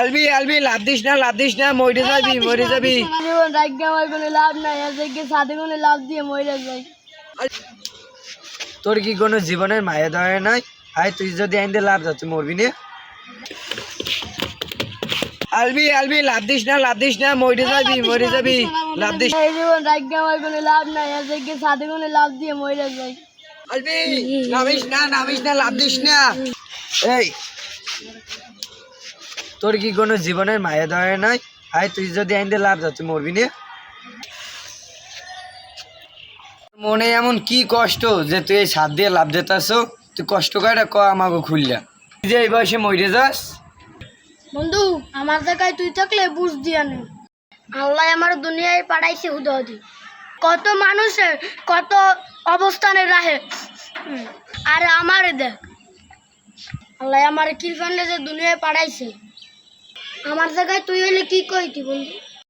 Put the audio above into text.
Albi Albi love this না মরে যাবি জীবন রাখতে আমার কোনো লাভ নাই, আজকে সাথে কোনো লাভ দিয়ে মরে যাই। তোর কি কোনো জীবনের মায়া দয়া নাই? আয় তুই যদি আইন লাভ যা তুই মরবি না। আলবি লাভ দিস না মরে যাবি লাভ দিস। এই জীবন রাখতে আমার কোনো লাভ নাই, আজকে সাথে কোনো লাভ দিয়ে মরে যাই। আলবি নামিস না লাভ দিস না। এই তোর কি কোনো জীবনের মায়া দয়া নাই? আয় তুই যদি আইন লাভ যা তুই মরবি না। মনে এমন কি কষ্ট যে তুই এই সাত দিয়ে লাভ দিতাস? তুই কষ্ট করে ক আমাকে খুললা তুই যে এই বয়সে মরে যাস। বন্ধু আমার জায়গায় তুই থাকলে বুঝ দিয়া নে, আল্লাহ আমার দুনিয়ায় পাঠাইছে হুদহদি। কত মানুষের কত অবস্থানে রাহে, আর আমারে দেখ আল্লাহ আমার কিরফানলে যে দুনিয়ায় পাঠাইছে। আমার জায়গায় তুই হইলে কি কইতি বন্ধু?